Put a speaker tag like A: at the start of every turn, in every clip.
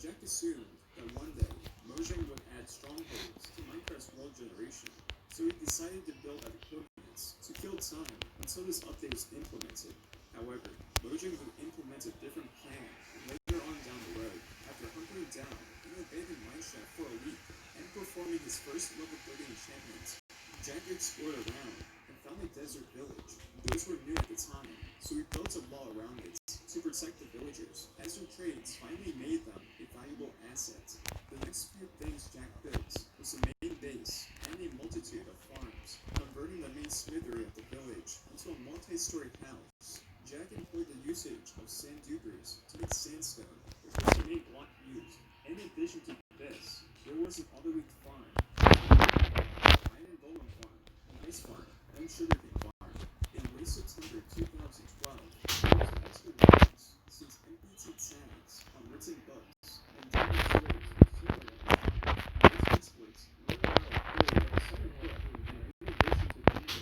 A: Jack assumed that one day Mojang would add strongholds to Minecraft's world generation, so he decided to build out coordinates to kill time until this update was implemented. However, Mojang would implement a different plan later on down the road after hunkering down in an abandoned mineshaft for a week and performing his first level 30 enchantments. Jack explored around and found a desert village. Those were new at the time, so he built a wall around it to protect the villagers, as their trades finally made them a valuable asset. The next few things Jack built was a main base and a multitude of farms, converting the main smithery of the village into a multi-story house. Jack employed the usage of sand dupers to make sandstone, which was the main block used. In addition to this, there was an otherweek farm, iron golem farm, an ice farm, and sugarcane farm. In late September 2012, there was an extra news since MPT tags on written books and diamond swords were similar. These exploits were allowed early in the second book, and in addition to being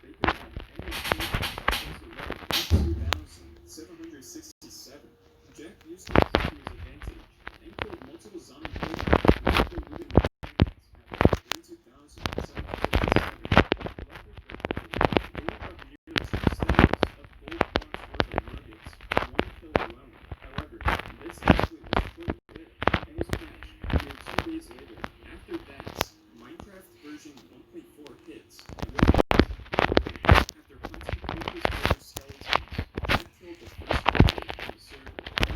A: they could have any achievement up to level 2767. Jack used this to his advantage and killed multiple zombie players before looting the planets at 32,757. They would have nearly 2 stacks of gold blocks worth of nuggets in one kill alone. However, this actually was quite good and was patched near 2 days later. After that, Minecraft version 1.4 hits, and with it, after hunting Creepers over skeletons, Jack killed the first update on the server and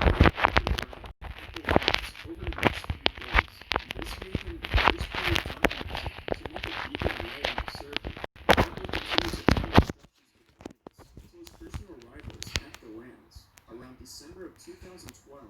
A: over the next few days. This made him the first player documented to make a beacon array on the server. Jack would continue to follow instructions with kindness until his personal arrivals at the lands. Around December of 2012,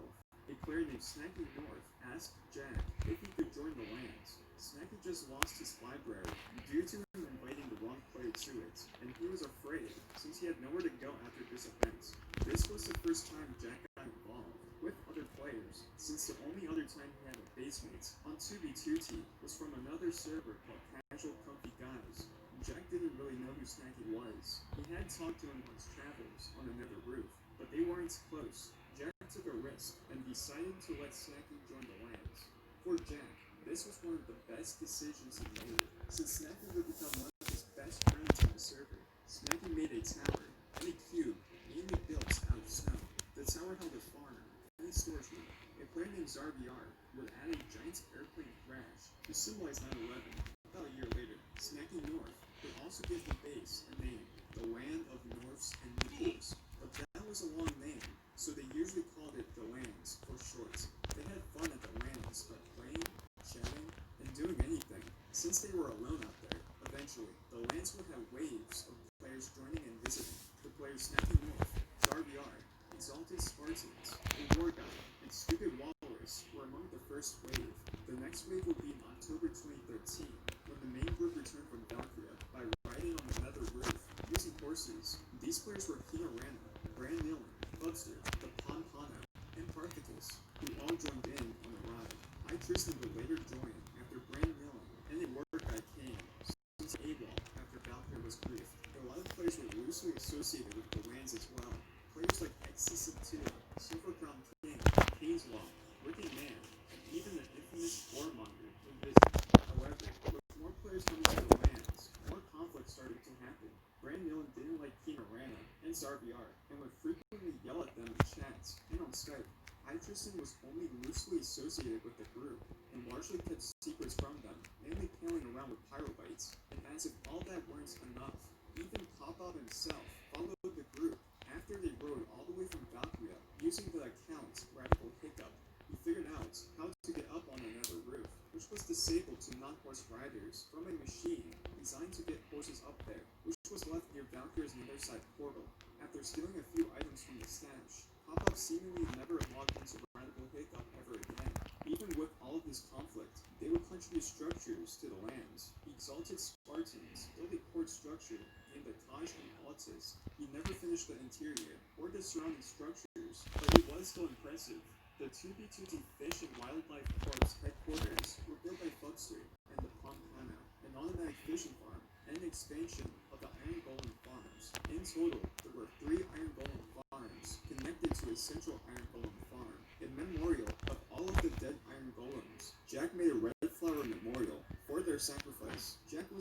A: a player named Snacky North asked Jack if he could join the lands. Snacky just lost his library due to him inviting the wrong player to it, and he was afraid since he had nowhere to go after this event. This was the first time Jack got involved with other players, since the only other time he had a basemate on 2b2t was from another server called Casual Comfy Guys. Jack didn't really know who Snacky was. He had talked to him on his travels on another roof, but they weren't close. Jack took a risk and decided to let Snacky join the lands. For Jack, this was one of the best decisions he made, since Snacky would become one of his best friends on the server. Snacky made a tower and a cube mainly built out of snow. The tower held a farm and a storage room. A player named ZarVR would add a giant airplane crash to symbolize 9/11. About a year later, Snacky North would also give the base a name, the Land of Norths and Nipples. But that was a long name, so they usually called it the Lands for short. They had fun at the lands by playing, chatting, and doing anything, since they were alone out there. Eventually, the lands would have waves of players joining and visiting. The players Snacky North, ZarVR, Exalted Spartans, a War Guy, and Stupid Walrus were among the first wave. The next wave would be in October 2013, when the main group returned from Valkyria by riding on the nether roof using horses. These players were Kinorana, Bran Nilin, Bubster, the Pompano, and Parthicus, who all joined in on the ride. Tristan would later join after Bran Nilin and a War Guy came, since AWOL after Valkyria was briefed. A lot of players were loosely associated with the lands as well. Players like Xsub2, Silver Crown King, Kane's Law, Wicked Man, and even the infamous Warmonger would visit. However, with more players coming to the lands, more conflict started to happen. Bran Nilin didn't like Kinorana and ZarVR, and would frequently yell at them in chats and on Skype. Tristan was only loosely associated with the group, and largely kept secrets from them, mainly playing around with pyrobites. And as if all that weren't enough, even Popov himself followed the group. After they rode all the way from Valkyria, using the account Radical Hiccup, he figured out how to get up on another roof, which was disabled to non-horse riders from a machine designed to get horses up there, which was left near Valkyria's Netherside portal. After stealing a few items from the stash, Popov seemingly never logged into Radical Hiccup ever again. Even with all of this conflict, they would contribute structures to the lands. Exalted Spartans built a port structure named the Taj and Altus. He never finished the interior or the surrounding structures, but it was still impressive. The 2B2T Fish and Wildlife Corps headquarters were built by Bubster and the Pompano, an automatic fishing farm, and an expansion of the Iron Golem farms. In total, there were 3 Iron Golem farms connected to a central Iron Golem farm, in memorial of all of the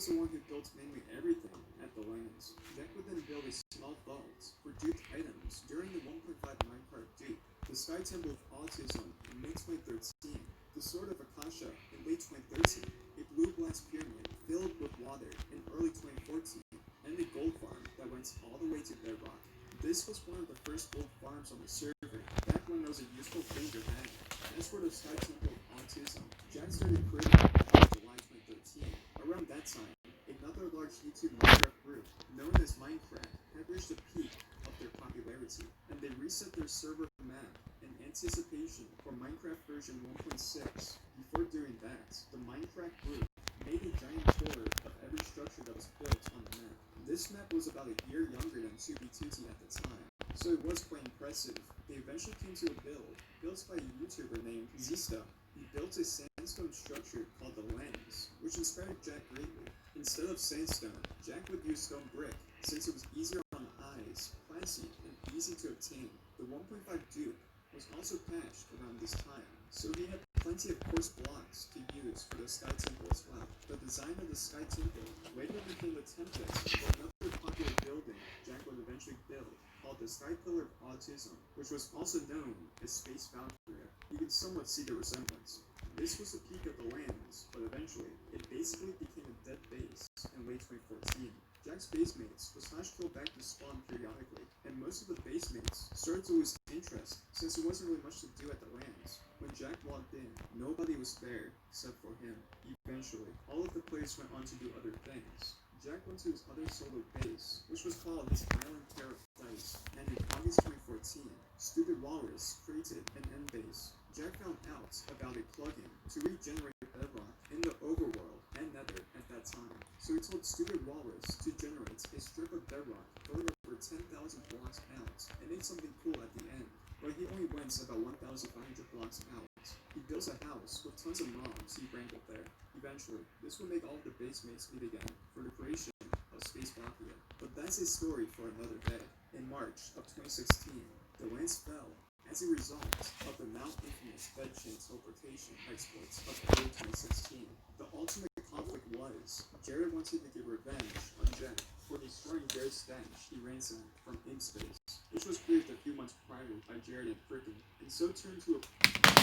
A: was the one who built mainly everything at the lands. Jack would then build a small vault for duped items during the 1.5 Minecraft dupe, the Sky Temple of Autism in May 2013, the Sword of Akasha in late 2013, a blue glass pyramid filled with water in early 2014, and a gold farm that went all the way to bedrock. This was one of the first gold farms on the server, back when there was a useful thing to have. As for the Sky Temple of Autism, Jack started creating it in July 2013. Around that time, another large YouTube Minecraft group, known as Minecraft, had reached a peak of their popularity, and they reset their server map in anticipation for Minecraft version 1.6. Before doing that, the Minecraft group made a giant tour of every structure that was built on the map. This map was about a year younger than 2B2T at the time, so it was quite impressive. They eventually came to a build built by a YouTuber named Zista. He built a sandstone structure called the Lens, which inspired Jack greatly. Instead of sandstone, Jack would use stone brick, since it was easier on the eyes, classy, and easy to obtain. The 1.5 dupe was also patched around this time, so he had plenty of coarse blocks to use for the Sky Temple as well. The design of the Sky Temple later became the template for another popular building Jack would eventually build, called the Sky Pillar of Autism, which was also known as Space Valkyria. You can somewhat see the resemblance. This was the peak of the lands, but eventually, it basically became a dead base in late 2014. Jack's basemates would slash kill back to spawn periodically, and most of the basemates started to lose interest since there wasn't really much to do at the lands. When Jack logged in, nobody was there except for him. Eventually, all of the players went on to do other things. Jack went to his other solo base, which was called his Island Paradise, and in August 2014, Stupid Walrus created an end base. Jack found out about a plugin to regenerate bedrock in the overworld and nether at that time, so he told Stupid Walrus to generate a strip of bedrock going over 10,000 blocks out and make something cool at the end, but he only went about 1,500 blocks out. He built a house with tons of mobs he wrangled there. Eventually, this would make all of the basemates meet again for the creation of Space Valkyria. But that's a story for another day. In March of 2016, the lands fell as a result of the now infamous bedchain teleportation exploits of early 2016. The ultimate conflict was Jared wanted to get revenge on Jack for destroying Jared's stash he ransomed from InSpace, which was grieved a few months prior by Jared and Frickin', and so turned to a